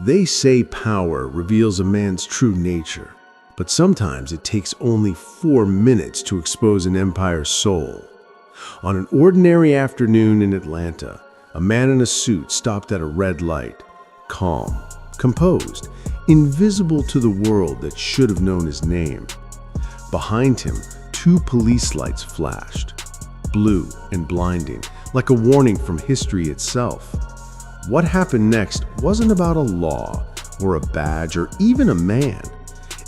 They say power reveals a man's true nature, but sometimes it takes only 4 minutes to expose an empire's soul. On an ordinary afternoon in Atlanta, a man in a suit stopped at a red light, calm, composed, invisible to the world that should have known his name. Behind him, 2 police lights flashed, blue and blinding, like a warning from history itself. What happened next wasn't about a law or a badge or even a man.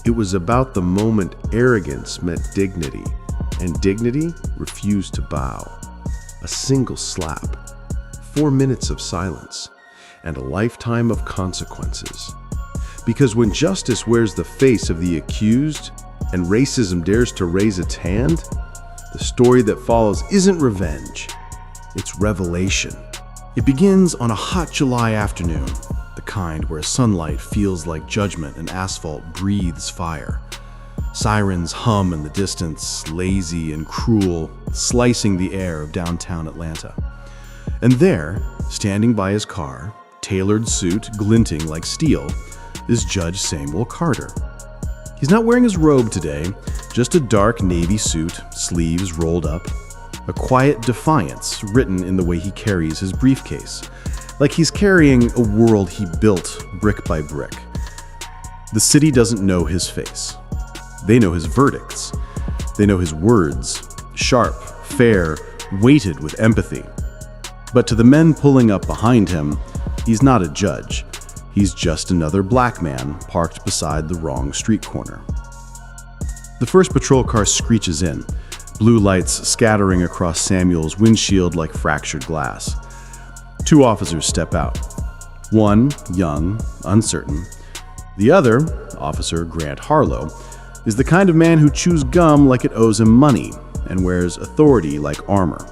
It was about the moment arrogance met dignity, and dignity refused to bow. A single slap, 4 minutes of silence, and a lifetime of consequences. Because when justice wears the face of the accused and racism dares to raise its hand, the story that follows isn't revenge, it's revelation. It begins on a hot July afternoon, the kind where sunlight feels like judgment and asphalt breathes fire. Sirens hum in the distance, lazy and cruel, slicing the air of downtown Atlanta. And there, standing by his car, tailored suit glinting like steel, is Judge Samuel Carter. He's not wearing his robe today, just a dark navy suit, sleeves rolled up. A quiet defiance written in the way he carries his briefcase, like he's carrying a world he built brick by brick. The city doesn't know his face. They know his verdicts. They know his words, sharp, fair, weighted with empathy. But to the men pulling up behind him, he's not a judge. He's just another black man parked beside the wrong street corner. The first patrol car screeches in, blue lights scattering across Samuel's windshield like fractured glass. 2 officers step out. One, young, uncertain. The other, Officer Grant Harlow, is the kind of man who chews gum like it owes him money and wears authority like armor.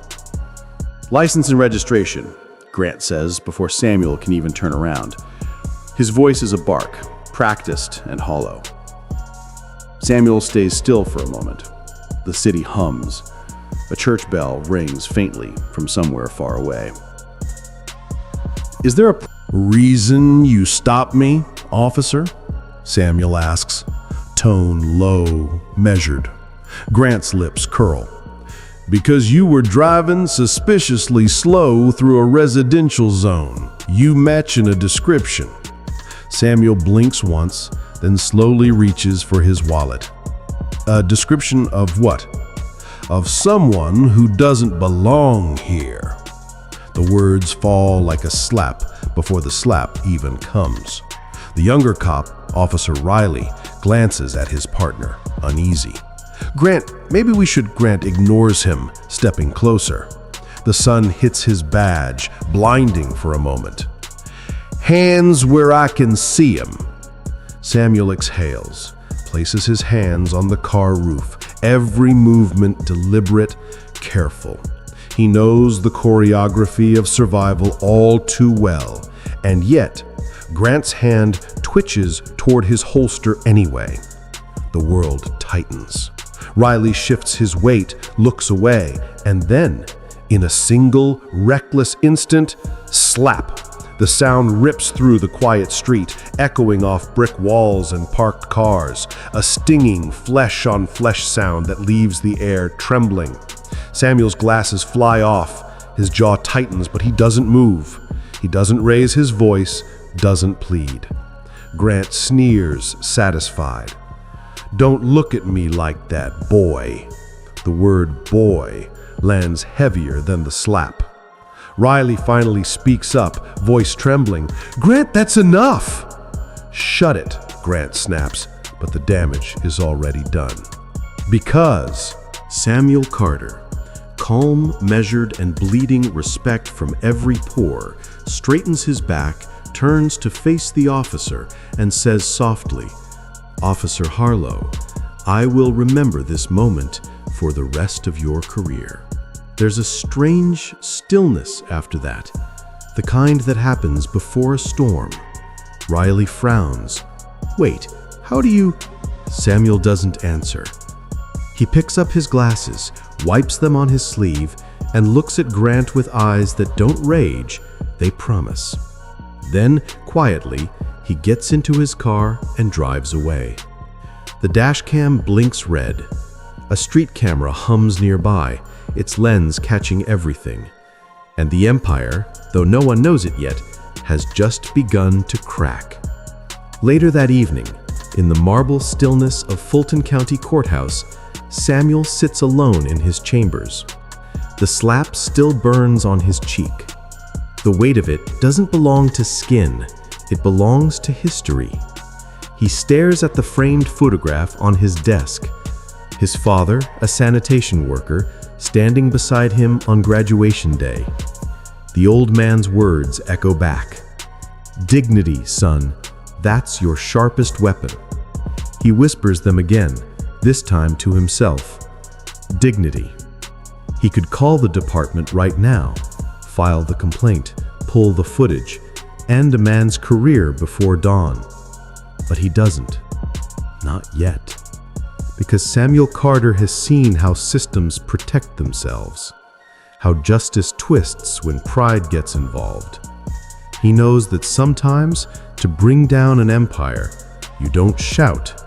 "License and registration," Grant says before Samuel can even turn around. His voice is a bark, practiced and hollow. Samuel stays still for a moment. The city hums. A church bell rings faintly from somewhere far away. "Is there a reason you stopped me, officer?" Samuel asks, tone low, measured. Grant's lips curl. "Because you were driving suspiciously slow through a residential zone. You match in a description." Samuel blinks once, then slowly reaches for his wallet. "A description of what?" "Of someone who doesn't belong here." The words fall like a slap before the slap even comes. The younger cop, Officer Riley, glances at his partner, uneasy. Grant ignores him, stepping closer. The sun hits his badge, blinding for a moment. "Hands where I can see 'em." Samuel exhales, places his hands on the car roof, every movement deliberate, careful. He knows the choreography of survival all too well, and yet Grant's hand twitches toward his holster anyway. The world tightens. Riley shifts his weight, looks away, and then, in a single, reckless instant, slap! The sound rips through the quiet street, echoing off brick walls and parked cars, a stinging flesh-on-flesh sound that leaves the air trembling. Samuel's glasses fly off. His jaw tightens, but he doesn't move. He doesn't raise his voice, doesn't plead. Grant sneers, satisfied. "Don't look at me like that, boy." The word boy lands heavier than the slap. Riley finally speaks up, voice trembling. "Grant, that's enough!" "Shut it," Grant snaps, but the damage is already done. Because Samuel Carter, calm, measured, and bleeding respect from every pore, straightens his back, turns to face the officer, and says softly, "Officer Harlow, I will remember this moment for the rest of your career." There's a strange stillness after that, the kind that happens before a storm. Riley frowns. "Wait, how do you—" Samuel doesn't answer. He picks up his glasses, wipes them on his sleeve, and looks at Grant with eyes that don't rage, they promise. Then, quietly, He gets into his car and drives away. The dashcam blinks red. A street camera hums nearby, its lens catching everything. And the empire, though no one knows it yet, has just begun to crack. Later that evening, in the marble stillness of Fulton County Courthouse, Samuel sits alone in his chambers. The slap still burns on his cheek. The weight of it doesn't belong to skin, it belongs to history. He stares at the framed photograph on his desk. His father, a sanitation worker, standing beside him on graduation day. The old man's words echo back. "Dignity, son, that's your sharpest weapon." He whispers them again, this time to himself. Dignity. He could call the department right now, file the complaint, pull the footage, end a man's career before dawn. But he doesn't. Not yet. Because Samuel Carter has seen how systems protect themselves, how justice twists when pride gets involved. He knows that sometimes, to bring down an empire, you don't shout,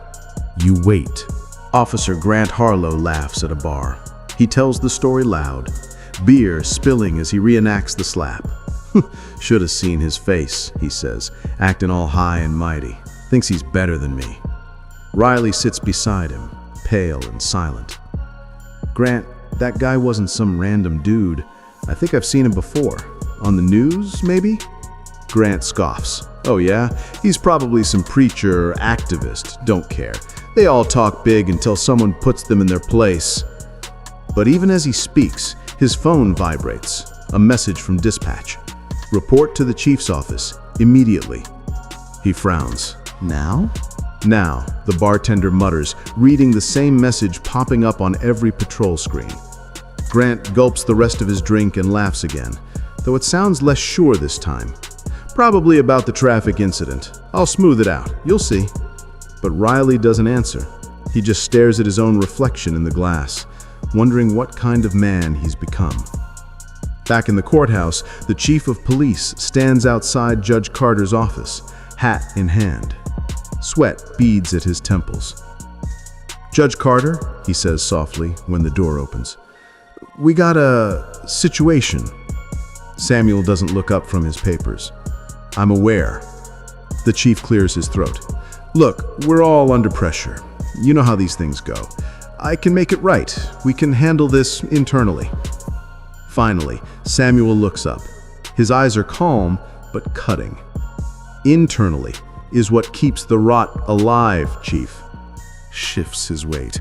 you wait. Officer Grant Harlow laughs at a bar. He tells the story loud, beer spilling as he reenacts the slap. "Should have seen his face," he says, acting all high and mighty. Thinks he's better than me. Riley sits beside him, pale and silent. "Grant, that guy wasn't some random dude. I think I've seen him before. On the news, maybe?" Grant scoffs. "Oh yeah? He's probably some preacher or activist. Don't care. They all talk big until someone puts them in their place." But even as he speaks, his phone vibrates. A message from dispatch. "Report to the chief's office, immediately." He frowns. "Now?" "Now," the bartender mutters, reading the same message popping up on every patrol screen. Grant gulps the rest of his drink and laughs again, though it sounds less sure this time. "Probably about the traffic incident. I'll smooth it out, you'll see." But Riley doesn't answer. He just stares at his own reflection in the glass, wondering what kind of man he's become. Back in the courthouse, the chief of police stands outside Judge Carter's office, hat in hand. Sweat beads at his temples. "Judge Carter," he says softly when the door opens. "We got a situation." Samuel doesn't look up from his papers. "I'm aware." The chief clears his throat. "Look, we're all under pressure. You know how these things go. I can make it right. We can handle this internally." Finally, Samuel looks up. His eyes are calm, but cutting. "Internally is what keeps the rot alive, Chief." Shifts his weight.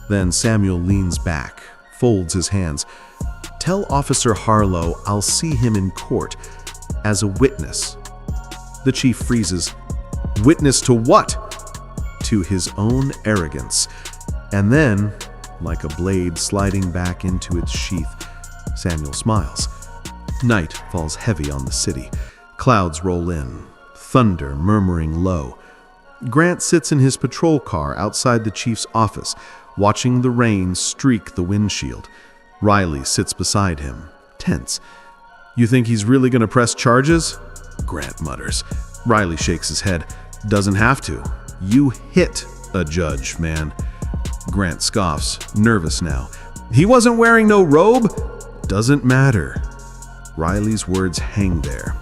Then Samuel leans back, folds his hands. "Tell Officer Harlow I'll see him in court as a witness." The chief freezes. "Witness to what?" "To his own arrogance." And then, like a blade sliding back into its sheath, Samuel smiles. Night falls heavy on the city. Clouds roll in, thunder murmuring low. Grant sits in his patrol car outside the chief's office, watching the rain streak the windshield. Riley sits beside him, tense. "You think he's really going to press charges?" Grant mutters. Riley shakes his head. "Doesn't have to. You hit a judge, man." Grant scoffs, nervous now. "He wasn't wearing no robe?" "Doesn't matter." Riley's words hang there,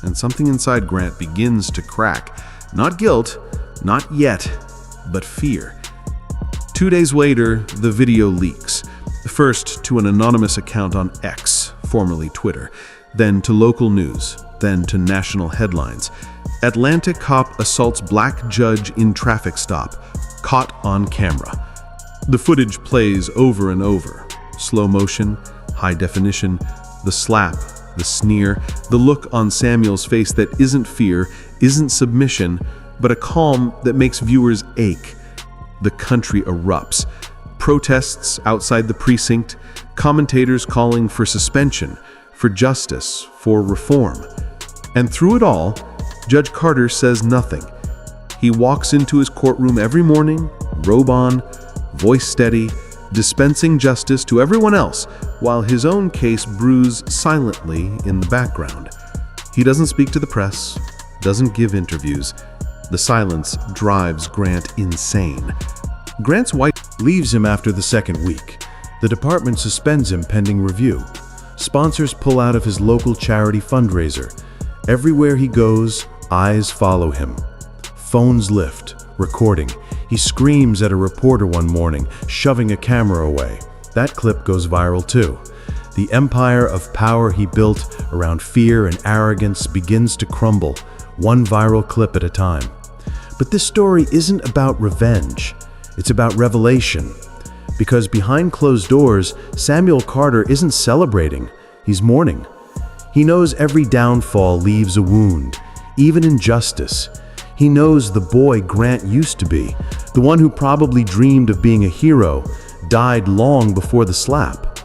and something inside Grant begins to crack. Not guilt, not yet, but fear. 2 days later, the video leaks. First to an anonymous account on X, formerly Twitter, then to local news, then to national headlines. Atlantic cop assaults black judge in traffic stop, caught on camera. The footage plays over and over. Slow motion, high definition, the slap, the sneer, the look on Samuel's face that isn't fear, isn't submission, but a calm that makes viewers ache. The country erupts. Protests outside the precinct, commentators calling for suspension, for justice, for reform. And through it all, Judge Carter says nothing. He walks into his courtroom every morning, robe on, voice steady, dispensing justice to everyone else, while his own case brews silently in the background. He doesn't speak to the press, doesn't give interviews, The silence drives Grant insane. Grant's wife leaves him after the second week. The department suspends him pending review. Sponsors pull out of his local charity fundraiser. Everywhere he goes, eyes follow him. Phones lift, recording. He screams at a reporter one morning, shoving a camera away. That clip goes viral too. The empire of power he built around fear and arrogance begins to crumble, one viral clip at a time. But this story isn't about revenge. It's about revelation. Because behind closed doors, Samuel Carter isn't celebrating, he's mourning. He knows every downfall leaves a wound, even injustice. He knows the boy Grant used to be, the one who probably dreamed of being a hero, died long before the slap.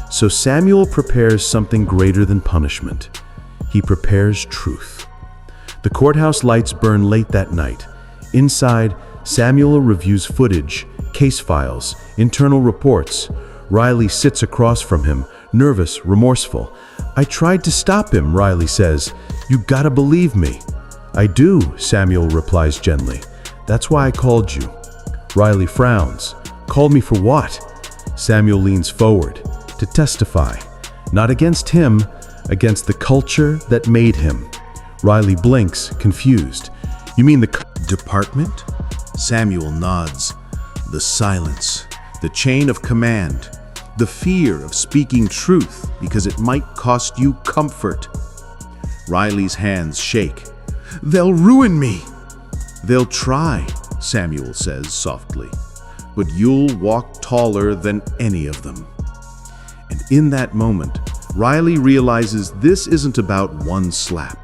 So Samuel prepares something greater than punishment. He prepares truth. The courthouse lights burn late that night. Inside, Samuel reviews footage, case files, internal reports. Riley sits across from him, nervous, remorseful. "I tried to stop him," Riley says. "You gotta believe me." "I do," Samuel replies gently. "That's why I called you." Riley frowns. "Called me for what?" Samuel leans forward. "To testify. Not against him, against the culture that made him." Riley blinks, confused. "You mean the department?" Samuel nods. The silence, the chain of command, the fear of speaking truth because it might cost you comfort. Riley's hands shake. "They'll ruin me." "They'll try," Samuel says softly, "but you'll walk taller than any of them." And in that moment, Riley realizes this isn't about one slap.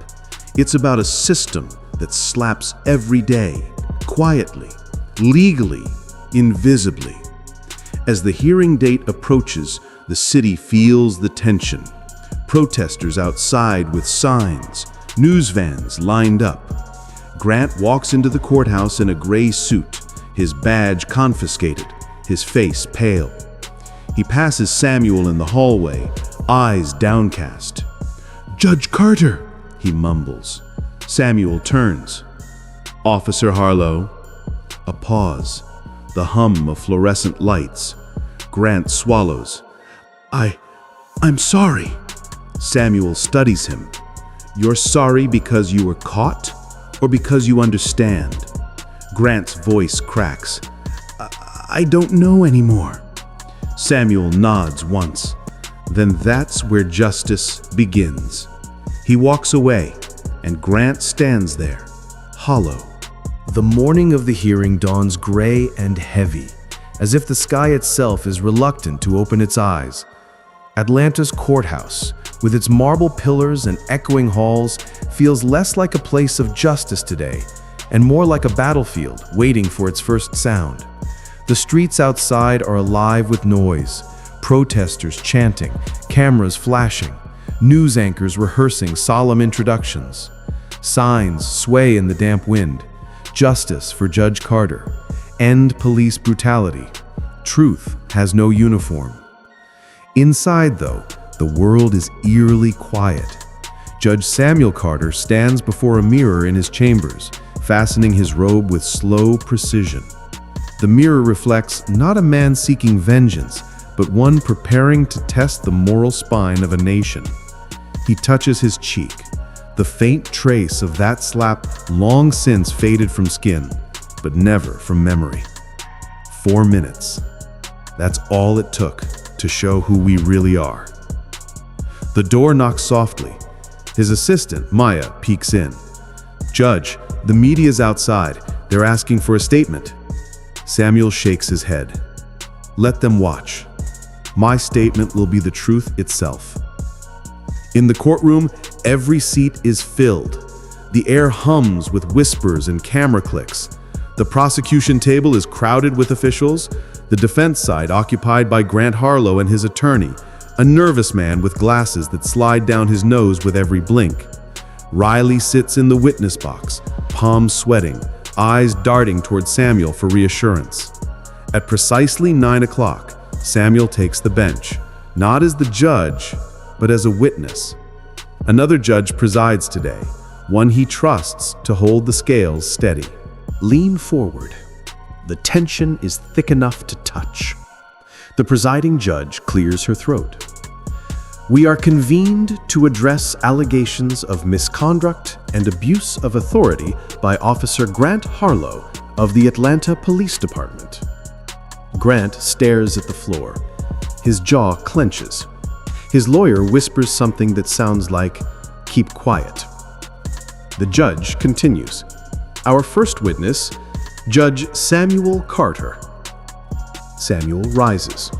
It's about a system that slaps every day, quietly, legally, invisibly. As the hearing date approaches, the city feels the tension. Protesters outside with signs, news vans lined up. Grant walks into the courthouse in a gray suit, his badge confiscated, his face pale. He passes Samuel in the hallway, eyes downcast. "Judge Carter," he mumbles. Samuel turns. "Officer Harlow." A pause, the hum of fluorescent lights. Grant swallows. I'm sorry." Samuel studies him. "You're sorry because you were caught, or because you understand?" Grant's voice cracks. I don't know anymore." Samuel nods once. Then that's where justice begins. He walks away, and Grant stands there, hollow. The morning of the hearing dawns gray and heavy, as if the sky itself is reluctant to open its eyes. Atlanta's courthouse, with its marble pillars and echoing halls, feels less like a place of justice today, and more like a battlefield waiting for its first sound. The streets outside are alive with noise, protesters chanting, cameras flashing, news anchors rehearsing solemn introductions. Signs sway in the damp wind. Justice for Judge Carter. End police brutality. Truth has no uniform. Inside, though, the world is eerily quiet. Judge Samuel Carter stands before a mirror in his chambers, fastening his robe with slow precision. The mirror reflects not a man seeking vengeance, but one preparing to test the moral spine of a nation. He touches his cheek, the faint trace of that slap long since faded from skin, but never from memory. 4 minutes. That's all it took to show who we really are. The door knocks softly. His assistant, Maya, peeks in. "Judge, the media's outside. They're asking for a statement." Samuel shakes his head. "Let them watch. My statement will be the truth itself." In the courtroom, every seat is filled. The air hums with whispers and camera clicks. The prosecution table is crowded with officials, the defense side occupied by Grant Harlow and his attorney, a nervous man with glasses that slide down his nose with every blink. Riley sits in the witness box, palms sweating, eyes darting toward Samuel for reassurance. At precisely 9 o'clock, Samuel takes the bench, not as the judge, but as a witness. Another judge presides today, one he trusts to hold the scales steady. Lean forward. The tension is thick enough to touch. The presiding judge clears her throat. We are convened to address allegations of misconduct and abuse of authority by Officer Grant Harlow of the Atlanta Police Department. Grant stares at the floor. His jaw clenches. His lawyer whispers something that sounds like, "Keep quiet." The judge continues. Our first witness, Judge Samuel Carter. Samuel rises.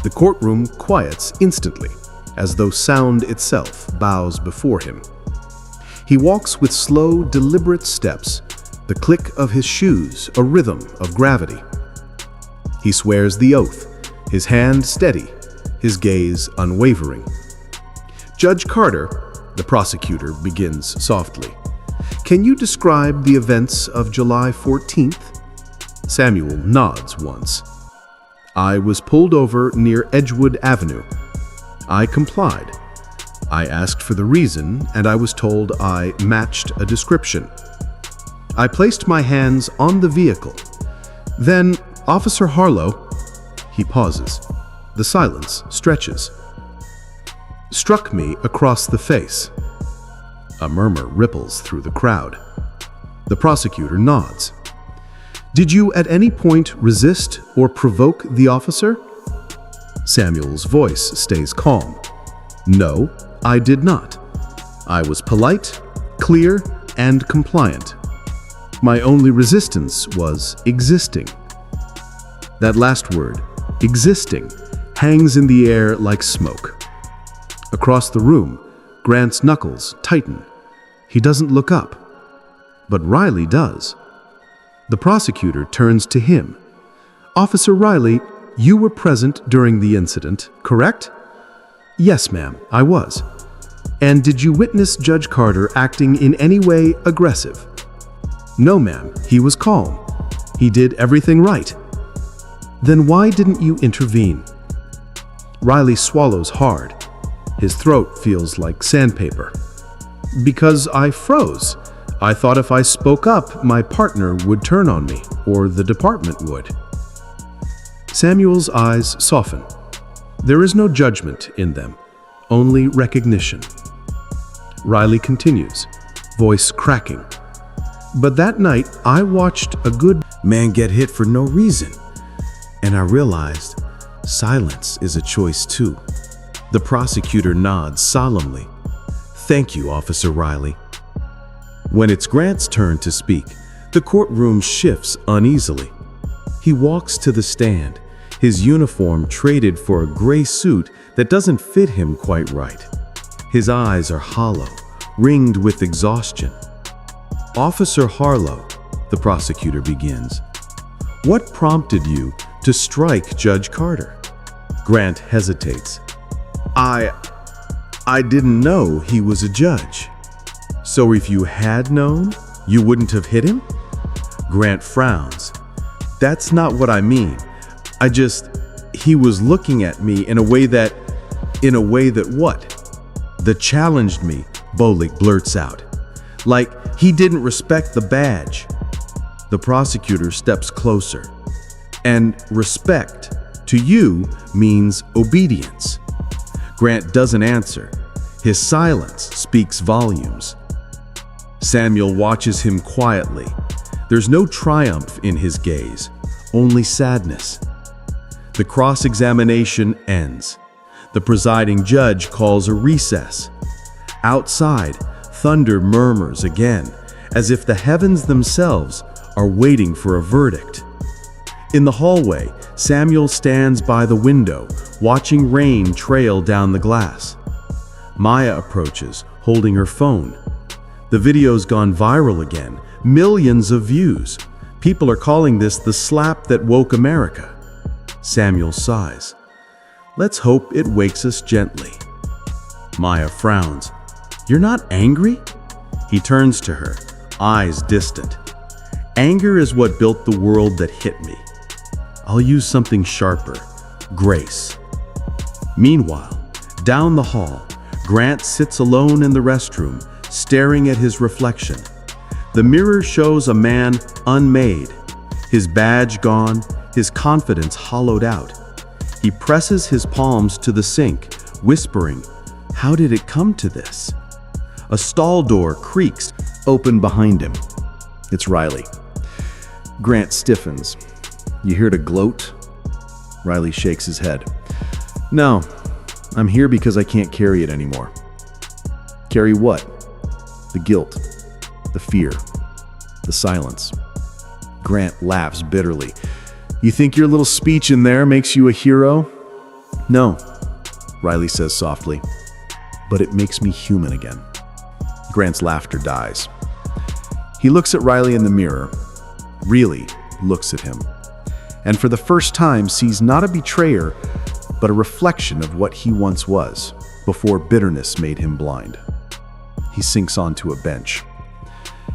The courtroom quiets instantly, as though sound itself bows before him. He walks with slow, deliberate steps, the click of his shoes a rhythm of gravity. He swears the oath, his hand steady, his gaze unwavering. Judge Carter, the prosecutor begins softly. Can you describe the events of July 14th? Samuel nods once. I was pulled over near Edgewood Avenue. I complied. I asked for the reason, and I was told I matched a description. I placed my hands on the vehicle. Then, Officer Harlow, he pauses. The silence stretches. Struck me across the face. A murmur ripples through the crowd. The prosecutor nods. Did you at any point resist or provoke the officer? Samuel's voice stays calm. No, I did not. I was polite, clear, and compliant. My only resistance was existing. That last word, existing, hangs in the air like smoke. Across the room, Grant's knuckles tighten. He doesn't look up, but Riley does. The prosecutor turns to him. Officer Riley, you were present during the incident, correct? Yes, ma'am, I was. And did you witness Judge Carter acting in any way aggressive? No, ma'am, he was calm. He did everything right. Then why didn't you intervene? Riley swallows hard. His throat feels like sandpaper. Because I froze. I thought if I spoke up, my partner would turn on me, or the department would. Samuel's eyes soften. There is no judgment in them, only recognition. Riley continues, voice cracking. But that night, I watched a good man get hit for no reason, and I realized silence is a choice too. The prosecutor nods solemnly. Thank you, Officer Riley. When it's Grant's turn to speak, the courtroom shifts uneasily. He walks to the stand, his uniform traded for a gray suit that doesn't fit him quite right. His eyes are hollow, ringed with exhaustion. Officer Harlow, the prosecutor begins. What prompted you to strike Judge Carter? Grant hesitates. I didn't know he was a judge. So if you had known, you wouldn't have hit him? Grant frowns. That's not what I mean. He was looking at me in a way that what? That challenged me, Bolik blurts out. Like he didn't respect the badge. The prosecutor steps closer. And respect, to you, means obedience. Grant doesn't answer. His silence speaks volumes. Samuel watches him quietly. There's no triumph in his gaze, only sadness. The cross-examination ends. The presiding judge calls a recess. Outside, thunder murmurs again, as if the heavens themselves are waiting for a verdict. In the hallway, Samuel stands by the window, watching rain trail down the glass. Maya approaches, holding her phone. The video's gone viral again, millions of views. People are calling this the slap that woke America. Samuel sighs. Let's hope it wakes us gently. Maya frowns. You're not angry? He turns to her, eyes distant. Anger is what built the world that hit me. I'll use something sharper, grace. Meanwhile, down the hall, Grant sits alone in the restroom, staring at his reflection. The mirror shows a man unmade, his badge gone, his confidence hollowed out. He presses his palms to the sink, whispering, "How did it come to this?" A stall door creaks open behind him. It's Riley. Grant stiffens. "You here to gloat?" Riley shakes his head. "No, I'm here because I can't carry it anymore." "Carry what?" "The guilt, the fear, the silence." Grant laughs bitterly. "You think your little speech in there makes you a hero?" "No," Riley says softly, "but it makes me human again." Grant's laughter dies. He looks at Riley in the mirror, really looks at him, and for the first time sees not a betrayer, but a reflection of what he once was, before bitterness made him blind. He sinks onto a bench,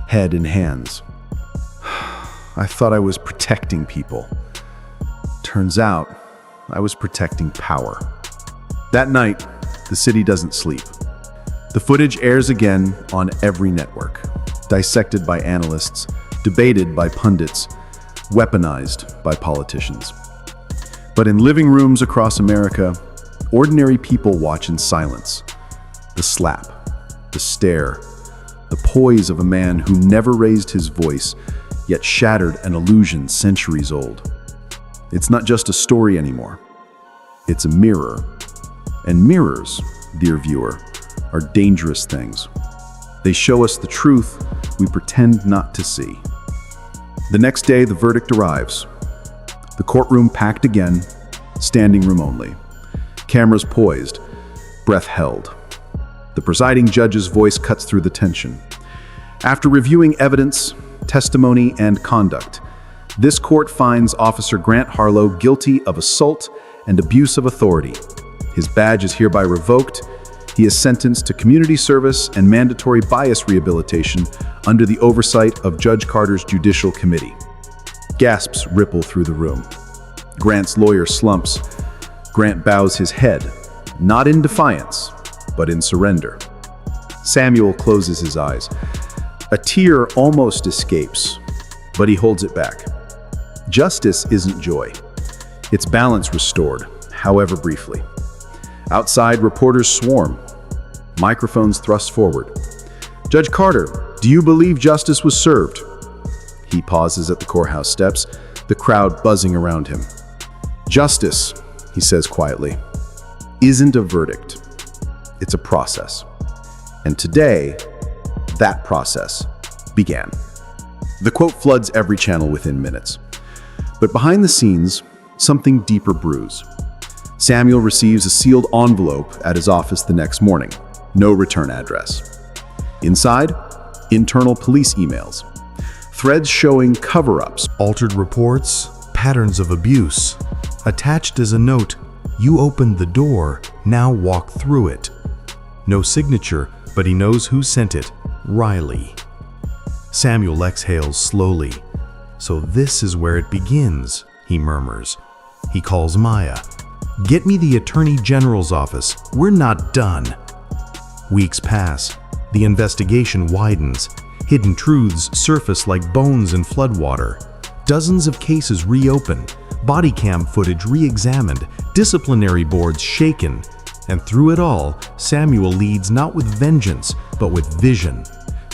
head in hands. "I thought I was protecting people. Turns out, I was protecting power." That night, the city doesn't sleep. The footage airs again on every network, dissected by analysts, debated by pundits, weaponized by politicians. But in living rooms across America, ordinary people watch in silence. The slap, the stare, the poise of a man who never raised his voice, yet shattered an illusion centuries old. It's not just a story anymore. It's a mirror. And mirrors, dear viewer, are dangerous things. They show us the truth we pretend not to see. The next day, the verdict arrives. The courtroom packed again, standing room only. Cameras poised, breath held. The presiding judge's voice cuts through the tension. After reviewing evidence, testimony, and conduct, this court finds Officer Grant Harlow guilty of assault and abuse of authority. His badge is hereby revoked. He is sentenced to community service and mandatory bias rehabilitation under the oversight of Judge Carter's Judicial Committee. Gasps ripple through the room. Grant's lawyer slumps. Grant bows his head, not in defiance, but in surrender. Samuel closes his eyes. A tear almost escapes, but he holds it back. Justice isn't joy. It's balance restored, however briefly. Outside, reporters swarm. Microphones thrust forward. "Judge Carter, do you believe justice was served?" He pauses at the courthouse steps, the crowd buzzing around him. "Justice," he says quietly, "isn't a verdict. It's a process." And today, that process began. The quote floods every channel within minutes. But behind the scenes, something deeper brews. Samuel receives a sealed envelope at his office the next morning. No return address. Inside, internal police emails. Threads showing cover-ups, Altered reports, patterns of abuse. Attached is a note, "You opened the door, now walk through it." No signature, but he knows who sent it, Riley. Samuel exhales slowly. "So this is where it begins," he murmurs. He calls Maya. "Get me the Attorney General's office. We're not done." Weeks pass. The investigation widens. Hidden truths surface like bones in floodwater. Dozens of cases reopen, body cam footage re-examined, disciplinary boards shaken. And through it all, Samuel leads not with vengeance, but with vision,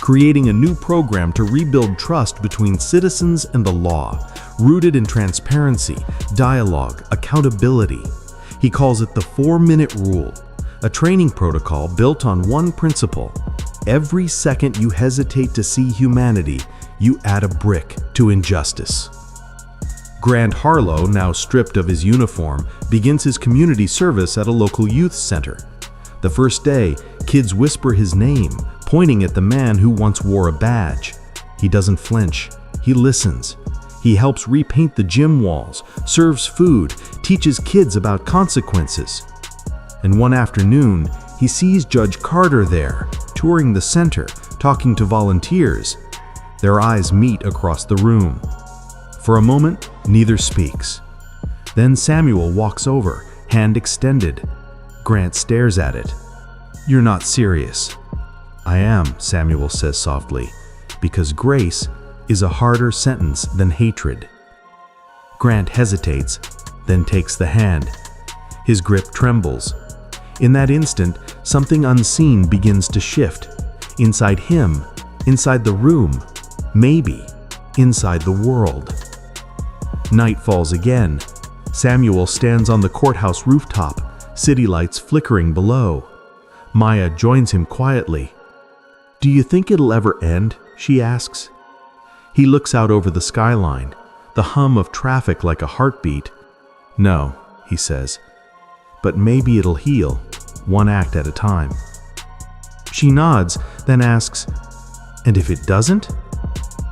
creating a new program to rebuild trust between citizens and the law, rooted in transparency, dialogue, accountability. He calls it the 4-minute rule, a training protocol built on one principle. Every second you hesitate to see humanity, you add a brick to injustice. Grant Harlow, now stripped of his uniform, begins his community service at a local youth center. The first day, kids whisper his name, pointing at the man who once wore a badge. He doesn't flinch. He listens. He helps repaint the gym walls, serves food, teaches kids about consequences. And one afternoon, he sees Judge Carter there, touring the center, talking to volunteers. Their eyes meet across the room. For a moment, neither speaks. Then Samuel walks over, hand extended. Grant stares at it. "You're not serious." "I am," Samuel says softly, "because grace is a harder sentence than hatred." Grant hesitates, then takes the hand. His grip trembles. In that instant, something unseen begins to shift. Inside him, inside the room, maybe inside the world. Night falls again. Samuel stands on the courthouse rooftop, city lights flickering below. Maya joins him quietly. "Do you think it'll ever end?" she asks. He looks out over the skyline, the hum of traffic like a heartbeat. "No," he says, "but maybe it'll heal, one act at a time." She nods, then asks, "And if it doesn't?"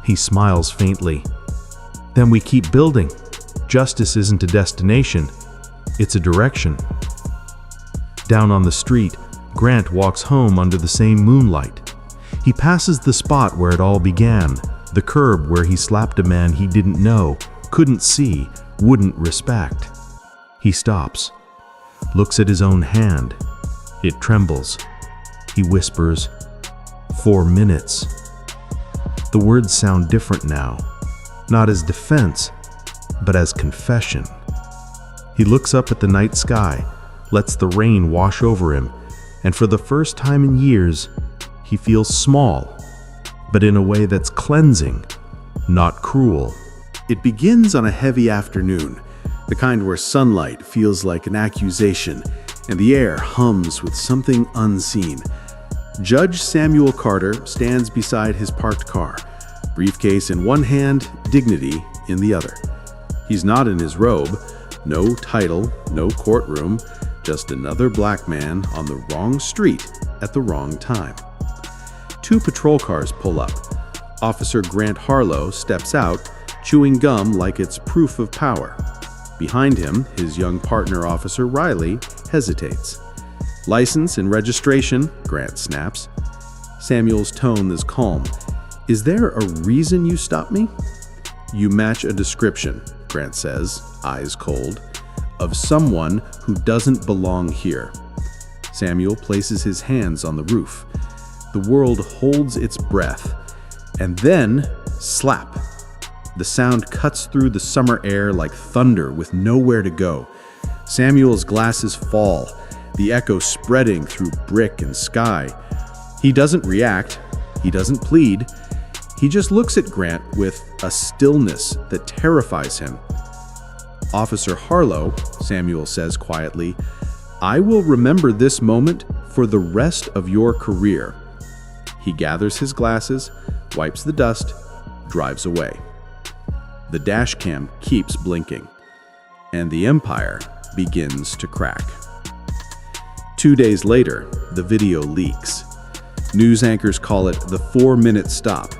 He smiles faintly. "Then we keep building. Justice isn't a destination, it's a direction." Down on the street, Grant walks home under the same moonlight. He passes the spot where it all began, the curb where he slapped a man he didn't know, couldn't see, wouldn't respect. He stops, looks at his own hand. It trembles. He whispers, 4 minutes. The words sound different now, not as defense, but as confession. He looks up at the night sky, lets the rain wash over him, and for the first time in years, he feels small, but in a way that's cleansing, not cruel. It begins on a heavy afternoon, the kind where sunlight feels like an accusation and the air hums with something unseen. Judge Samuel Carter stands beside his parked car, briefcase in one hand, dignity in the other. He's not in his robe, no title, no courtroom, just another black man on the wrong street at the wrong time. 2 patrol cars pull up. Officer Grant Harlow steps out, chewing gum like it's proof of power. Behind him, his young partner, Officer Riley, hesitates. "License and registration," Grant snaps. Samuel's tone is calm. "Is there a reason you stopped me?" "You match a description," Grant says, eyes cold, "of someone who doesn't belong here." Samuel places his hands on the roof. The world holds its breath. And then, slap. The sound cuts through the summer air like thunder with nowhere to go. Samuel's glasses fall, the echo spreading through brick and sky. He doesn't react. He doesn't plead. He just looks at Grant with a stillness that terrifies him. "Officer Harlow," Samuel says quietly, "I will remember this moment for the rest of your career." He gathers his glasses, wipes the dust, drives away. The dash cam keeps blinking, and the empire begins to crack. 2 days later, the video leaks. News anchors call it the 4-minute stop.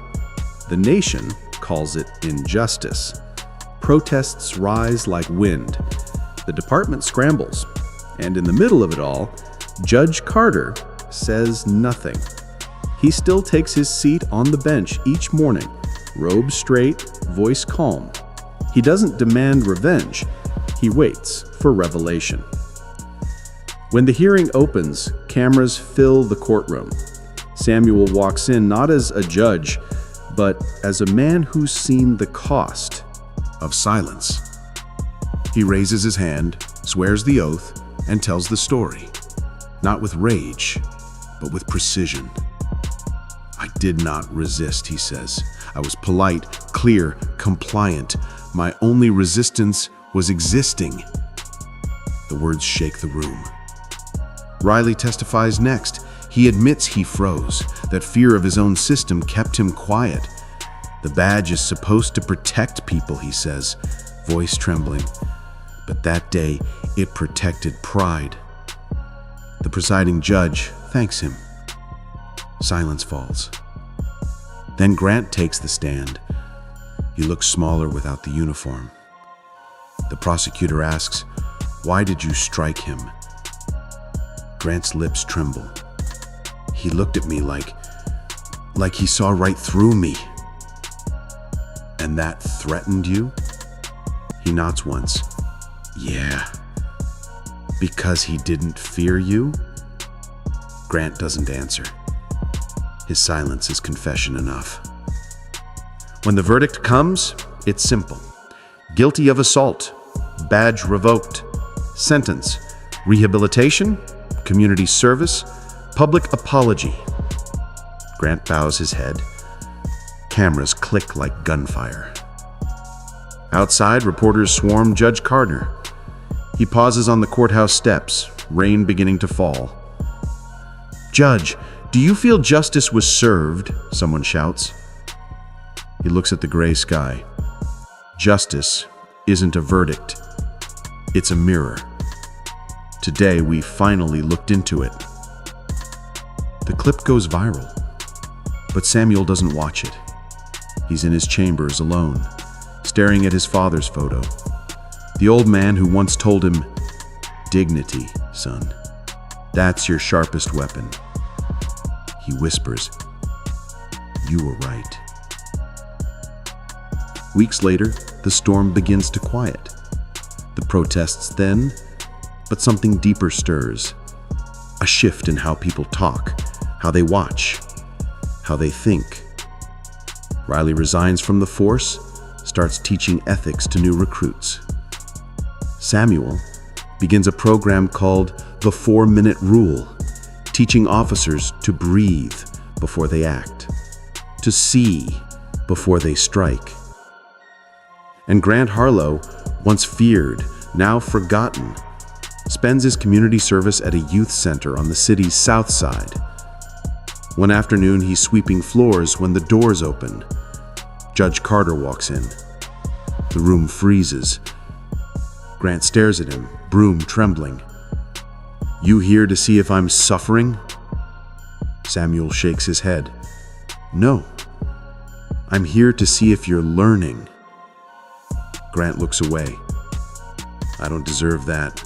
The nation calls it injustice. Protests rise like wind. The department scrambles. And in the middle of it all, Judge Carter says nothing. He still takes his seat on the bench each morning, robe straight, voice calm. He doesn't demand revenge. He waits for revelation. When the hearing opens, cameras fill the courtroom. Samuel walks in not as a judge, but as a man who's seen the cost of silence. He raises his hand, swears the oath, and tells the story, not with rage, but with precision. "I did not resist," he says. "I was polite, clear, compliant. My only resistance was existing." The words shake the room. Riley testifies next. He admits he froze, that fear of his own system kept him quiet. "The badge is supposed to protect people," he says, voice trembling. "But that day, it protected pride." The presiding judge thanks him. Silence falls. Then Grant takes the stand. He looks smaller without the uniform. The prosecutor asks, "Why did you strike him?" Grant's lips tremble. He looked at me like he saw right through me. "And that threatened you?" He nods once. "Yeah." "Because he didn't fear you?" Grant doesn't answer. His silence is confession enough. When the verdict comes, it's simple. Guilty of assault, badge revoked, sentence, rehabilitation, community service, public apology. Grant bows his head. Cameras click like gunfire. Outside, reporters swarm Judge Carter. He pauses on the courthouse steps, rain beginning to fall. "Judge, do you feel justice was served?" someone shouts. He looks at the gray sky. Justice isn't a verdict. It's a mirror. Today, we finally looked into it. The clip goes viral, but Samuel doesn't watch it. He's in his chambers alone, staring at his father's photo. The old man who once told him, "Dignity, son. That's your sharpest weapon." He whispers, "You were right." Weeks later, the storm begins to quiet. The protests thin, but something deeper stirs. A shift in how people talk, how they watch, how they think. Riley resigns from the force, starts teaching ethics to new recruits. Samuel begins a program called the 4-Minute Rule, teaching officers to breathe before they act, to see before they strike. And Grant Harlow, once feared, now forgotten, spends his community service at a youth center on the city's south side. One afternoon, he's sweeping floors when the doors open. Judge Carter walks in. The room freezes. Grant stares at him, broom trembling. "You here to see if I'm suffering?" Samuel shakes his head. "No. I'm here to see if you're learning." Grant looks away. "I don't deserve that."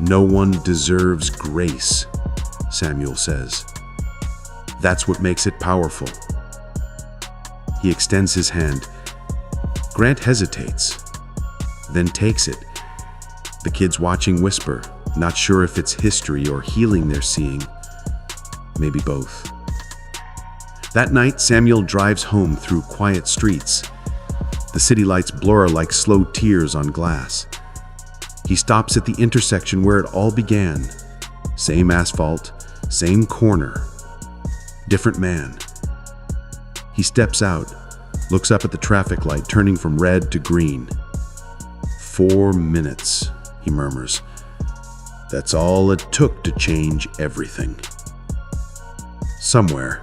"No one deserves grace," Samuel says. "That's what makes it powerful." He extends his hand. Grant hesitates, then takes it. The kids watching whisper, not sure if it's history or healing they're seeing. Maybe both. That night, Samuel drives home through quiet streets. The city lights blur like slow tears on glass. He stops at the intersection where it all began. Same asphalt, same corner. Different man. He steps out, looks up at the traffic light turning from red to green. 4 minutes, he murmurs. That's all it took to change everything. Somewhere,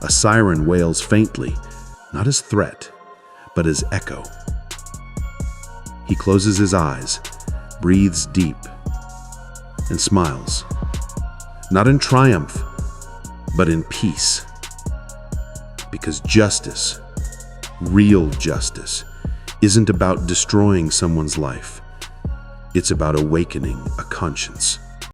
a siren wails faintly, not as threat, but as echo. He closes his eyes, breathes deep, and smiles. Not in triumph, but in peace. Because justice, real justice, isn't about destroying someone's life. It's about awakening a conscience.